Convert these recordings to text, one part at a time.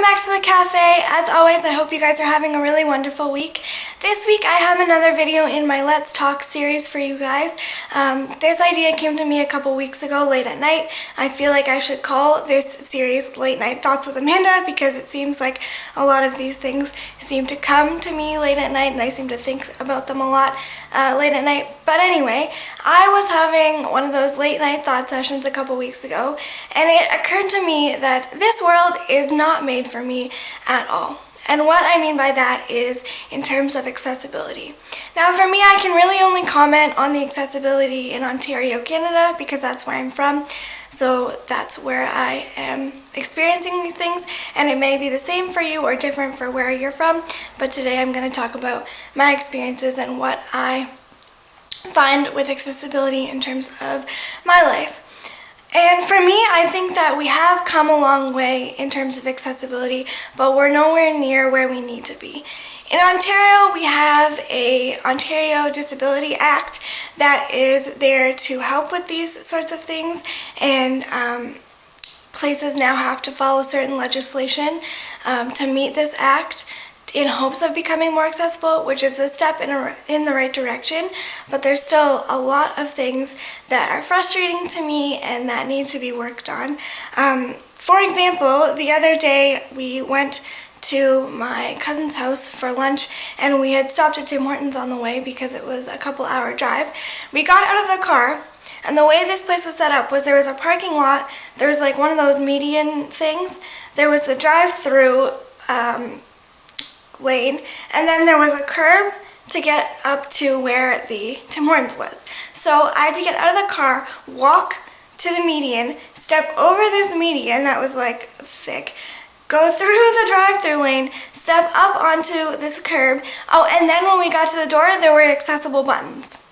back to the cafe. As always, I hope you guys are having a really wonderful week. This week I have another video in my Let's Talk series for you guys. This idea came to me a couple weeks ago late at night. I feel like I should call this series Late Night Thoughts with Amanda because it seems like a lot of these things seem to come to me late at night and I seem to think about them a lot late at night. But anyway, I was having one of those late night thought sessions a couple weeks ago, and it occurred to me that this world is not made for me at all. And what I mean by that is in terms of accessibility. Now for me, I can really only comment on the accessibility in Ontario, Canada, because that's where I'm from. So that's where I am experiencing these things, and it may be the same for you or different for where you're from, but today I'm going to talk about my experiences and what I find with accessibility in terms of my life. And for me, I think that we have come a long way in terms of accessibility, but we're nowhere near where we need to be. In Ontario, we have a Ontario Disability Act that is there to help with these sorts of things, and places now have to follow certain legislation to meet this act in hopes of becoming more accessible, which is a step in the right direction, but there's still a lot of things that are frustrating to me and that need to be worked on. For example, the other day we went to my cousin's house for lunch, and we had stopped at Tim Hortons on the way because it was a couple-hour drive. We got out of the car, and the way this place was set up was there was a parking lot, there was like one of those median things, there was the drive-through lane, and then there was a curb to get up to where the Tim Hortons was. So I had to get out of the car, walk to the median, step over this median that was like thick, go through the drive-through lane, step up onto this curb. Oh, and then when we got to the door, there were accessible buttons.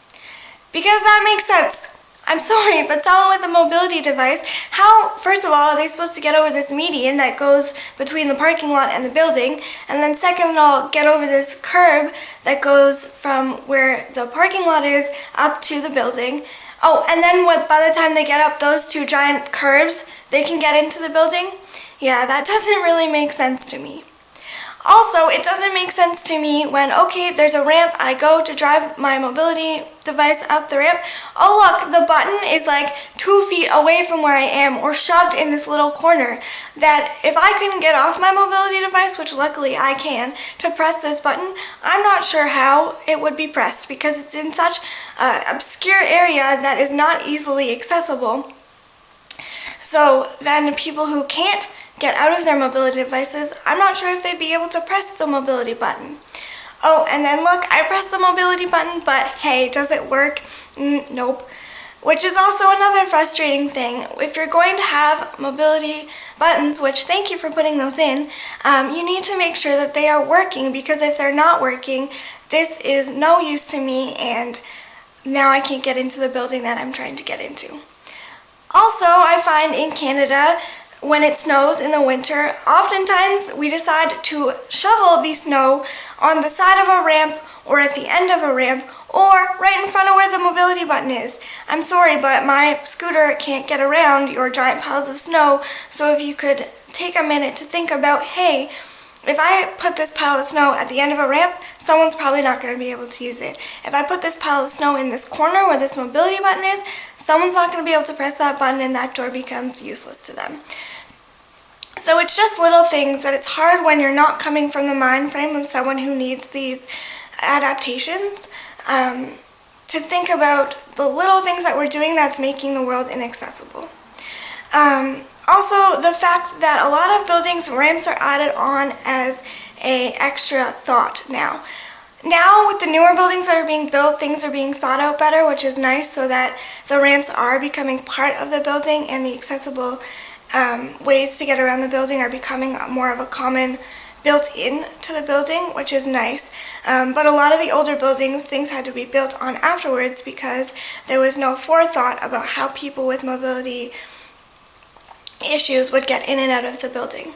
Because that makes sense. I'm sorry, but someone with a mobility device, how, first of all, are they supposed to get over this median that goes between the parking lot and the building? And then second of all, get over this curb that goes from where the parking lot is up to the building. Oh, and then by the time they get up those two giant curbs, they can get into the building? Yeah, that doesn't really make sense to me. Also, it doesn't make sense to me when, okay, there's a ramp, I go to drive my mobility device up the ramp. Oh look, the button is like 2 feet away from where I am or shoved in this little corner, that if I couldn't get off my mobility device, which luckily I can, to press this button, I'm not sure how it would be pressed because it's in such an obscure area that is not easily accessible. So then people who can't get out of their mobility devices, I'm not sure if they'd be able to press the mobility button. Oh, and then look, I pressed the mobility button, but hey, does it work? Nope. Which is also another frustrating thing. If you're going to have mobility buttons, which thank you for putting those in, you need to make sure that they are working, because if they're not working, this is no use to me, and now I can't get into the building that I'm trying to get into. Also, I find in Canada, when it snows in the winter, oftentimes we decide to shovel the snow on the side of a ramp or at the end of a ramp or right in front of where the mobility button is. I'm sorry, but my scooter can't get around your giant piles of snow, so if you could take a minute to think about, hey, if I put this pile of snow at the end of a ramp, someone's probably not going to be able to use it. If I put this pile of snow in this corner where this mobility button is, someone's not going to be able to press that button and that door becomes useless to them. So it's just little things that it's hard when you're not coming from the mind frame of someone who needs these adaptations to think about the little things that we're doing that's making the world inaccessible. Also, the fact that a lot of buildings, ramps are added on as an extra thought now. Now, with the newer buildings that are being built, things are being thought out better, which is nice, so that the ramps are becoming part of the building and the accessible ways to get around the building are becoming more of a common built-in to the building, which is nice. But a lot of the older buildings, things had to be built on afterwards because there was no forethought about how people with mobility issues would get in and out of the building.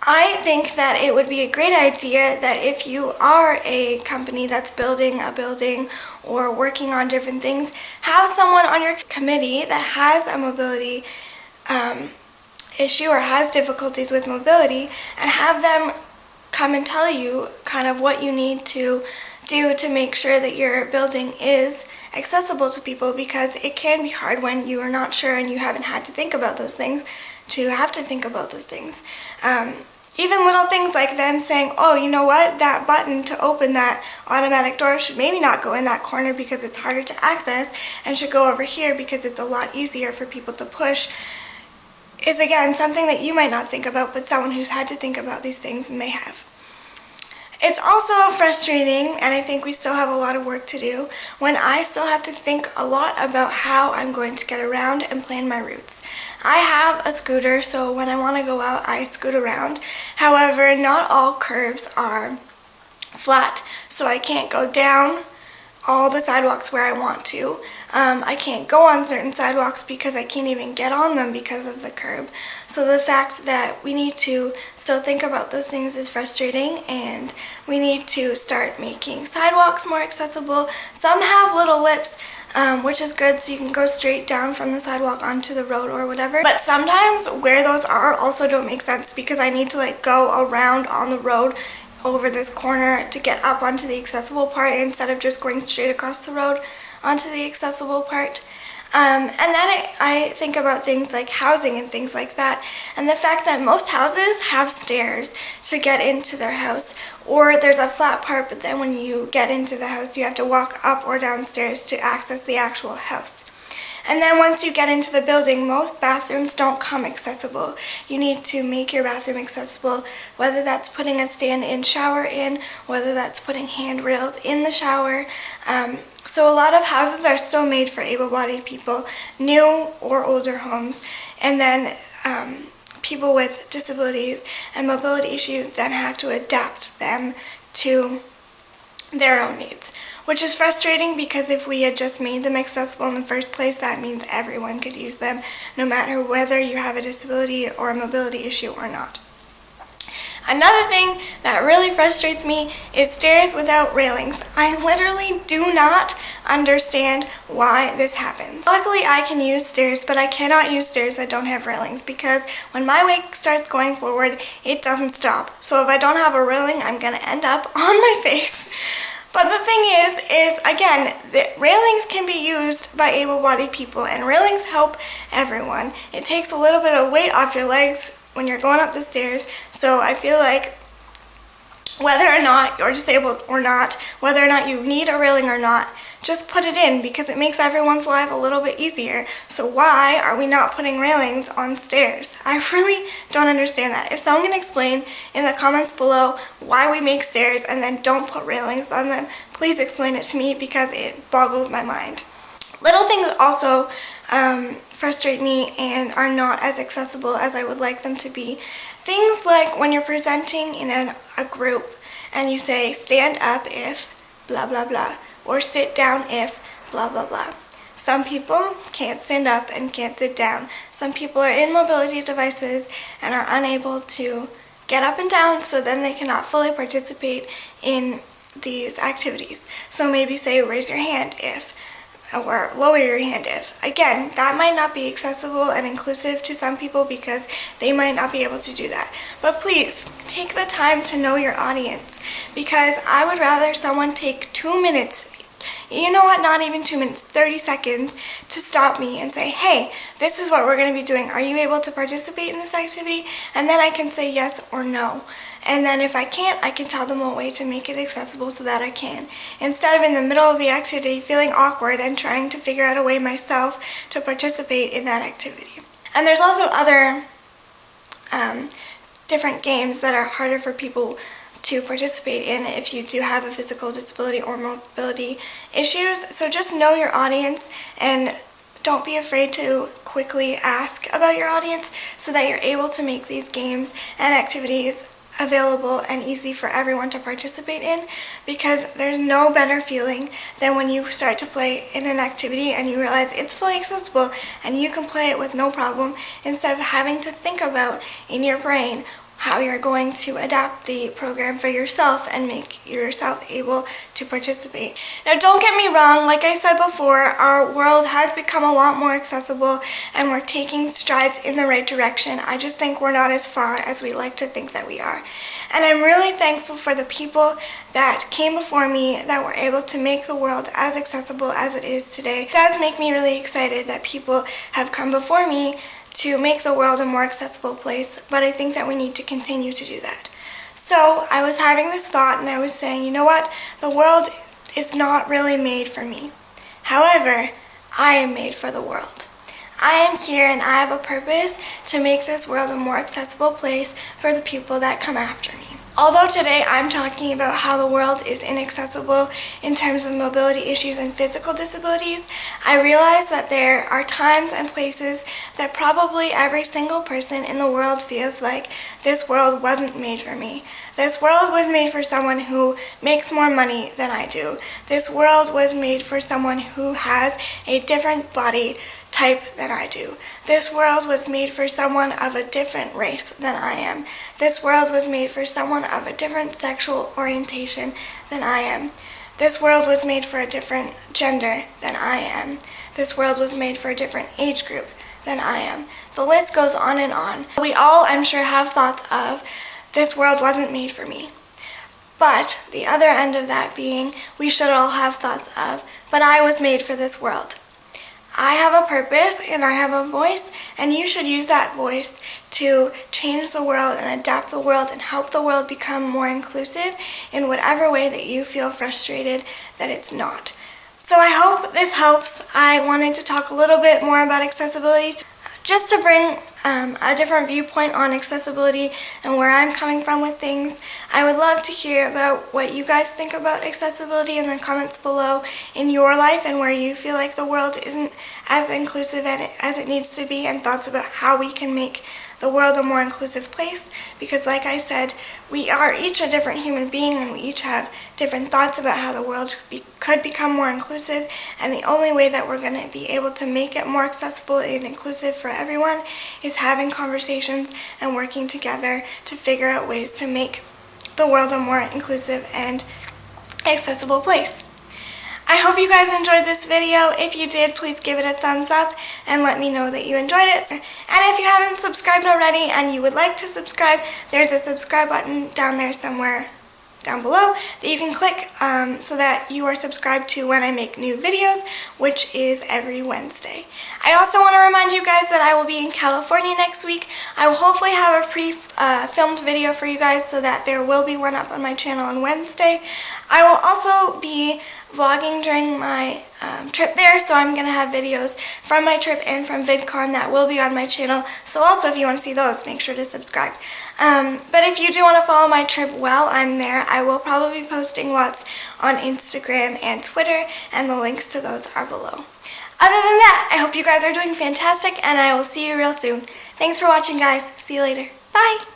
I think that it would be a great idea that if you are a company that's building a building or working on different things, have someone on your committee that has a mobility issue or has difficulties with mobility, and have them come and tell you kind of what you need to do to make sure that your building is accessible to people, because it can be hard when you are not sure and you haven't had to think about those things to have to think about those things. Even little things like them saying, oh, you know what, that button to open that automatic door should maybe not go in that corner because it's harder to access, and should go over here because it's a lot easier for people to push, is again something that you might not think about, but someone who's had to think about these things may have. It's also frustrating, and I think we still have a lot of work to do, when I still have to think a lot about how I'm going to get around and plan my routes. I have a scooter, so when I want to go out, I scoot around. However, not all curbs are flat, so I can't go down all the sidewalks where I want to. I can't go on certain sidewalks because I can't even get on them because of the curb. So the fact that we need to still think about those things is frustrating, and we need to start making sidewalks more accessible. Some have little lips, which is good, so you can go straight down from the sidewalk onto the road or whatever. But sometimes where those are also don't make sense, because I need to like go around on the road over this corner to get up onto the accessible part instead of just going straight across the road onto the accessible part. And then I think about things like housing and things like that, and the fact that most houses have stairs to get into their house, or there's a flat part, but then when you get into the house you have to walk up or downstairs to access the actual house. And then once you get into the building, most bathrooms don't come accessible. You need to make your bathroom accessible, whether that's putting a stand-in shower in, whether that's putting handrails in the shower. So a lot of houses are still made for able-bodied people, new or older homes, and then people with disabilities and mobility issues then have to adapt them to their own needs, which is frustrating, because if we had just made them accessible in the first place, that means everyone could use them, no matter whether you have a disability or a mobility issue or not. Another thing that really frustrates me is stairs without railings. I literally do not understand why this happens. Luckily, I can use stairs, but I cannot use stairs that don't have railings, because when my weight starts going forward, it doesn't stop. So if I don't have a railing, I'm going to end up on my face. But the thing is again, the railings can be used by able-bodied people, and railings help everyone. It takes a little bit of weight off your legs when you're going up the stairs, so I feel like whether or not you're disabled or not, whether or not you need a railing or not, just put it in, because it makes everyone's life a little bit easier. So why are we not putting railings on stairs? I really don't understand that. If someone can explain in the comments below why we make stairs and then don't put railings on them, please explain it to me, because it boggles my mind. Little things also frustrate me and are not as accessible as I would like them to be. Things like when you're presenting in a group and you say, stand up if blah blah blah, or sit down if blah blah blah. Some people can't stand up and can't sit down. Some people are in mobility devices and are unable to get up and down, so then they cannot fully participate in these activities. So maybe say raise your hand if, or lower your hand if. Again, that might not be accessible and inclusive to some people because they might not be able to do that. But please, take the time to know your audience, because I would rather someone take 2 minutes, you know what, not even 2 minutes, 30 seconds, to stop me and say, hey, this is what we're going to be doing. Are you able to participate in this activity? And then I can say yes or no. And then if I can't, I can tell them a way to make it accessible so that I can. Instead of in the middle of the activity feeling awkward and trying to figure out a way myself to participate in that activity. And there's also other different games that are harder for people to participate in if you do have a physical disability or mobility issues. So just know your audience and don't be afraid to quickly ask about your audience so that you're able to make these games and activities available and easy for everyone to participate in, because there's no better feeling than when you start to play in an activity and you realize it's fully accessible and you can play it with no problem, instead of having to think about in your brain, how you're going to adapt the program for yourself and make yourself able to participate. Now, don't get me wrong, like I said before, our world has become a lot more accessible and we're taking strides in the right direction. I just think we're not as far as we like to think that we are. And I'm really thankful for the people that came before me that were able to make the world as accessible as it is today. It does make me really excited that people have come before me to make the world a more accessible place, but I think that we need to continue to do that. So I was having this thought and I was saying, you know what? The world is not really made for me. However, I am made for the world. I am here and I have a purpose to make this world a more accessible place for the people that come after me. Although today I'm talking about how the world is inaccessible in terms of mobility issues and physical disabilities, I realize that there are times and places that probably every single person in the world feels like this world wasn't made for me. This world was made for someone who makes more money than I do. This world was made for someone who has a different body type than I do. This world was made for someone of a different race than I am. This world was made for someone of a different sexual orientation than I am. This world was made for a different gender than I am. This world was made for a different age group than I am. The list goes on and on. We all, I'm sure, have thoughts of, this world wasn't made for me. But the other end of that being, we should all have thoughts of, but I was made for this world. I have a purpose and I have a voice, and you should use that voice to change the world and adapt the world and help the world become more inclusive in whatever way that you feel frustrated that it's not. So I hope this helps. I wanted to talk a little bit more about accessibility, just to bring a different viewpoint on accessibility and where I'm coming from with things. I would love to hear about what you guys think about accessibility in the comments below in your life and where you feel like the world isn't as inclusive as it needs to be, and thoughts about how we can make the world a more inclusive place, because like I said, we are each a different human being and we each have different thoughts about how the world could become more inclusive, and the only way that we're going to be able to make it more accessible and inclusive for everyone is having conversations and working together to figure out ways to make the world a more inclusive and accessible place. I hope you guys enjoyed this video. If you did, please give it a thumbs up and let me know that you enjoyed it. And if you haven't subscribed already and you would like to subscribe, there's a subscribe button down there somewhere down below that you can click so that you are subscribed to when I make new videos, which is every Wednesday. I also want to remind you guys that I will be in California next week. I will hopefully have a pre-filmed video for you guys so that there will be one up on my channel on Wednesday. I will also be vlogging during my trip there, so I'm going to have videos from my trip and from VidCon that will be on my channel. So also, if you want to see those, make sure to subscribe. But if you do want to follow my trip while I'm there, I will probably be posting lots on Instagram and Twitter, and the links to those are below. Other than that, I hope you guys are doing fantastic, and I will see you real soon. Thanks for watching, guys. See you later. Bye!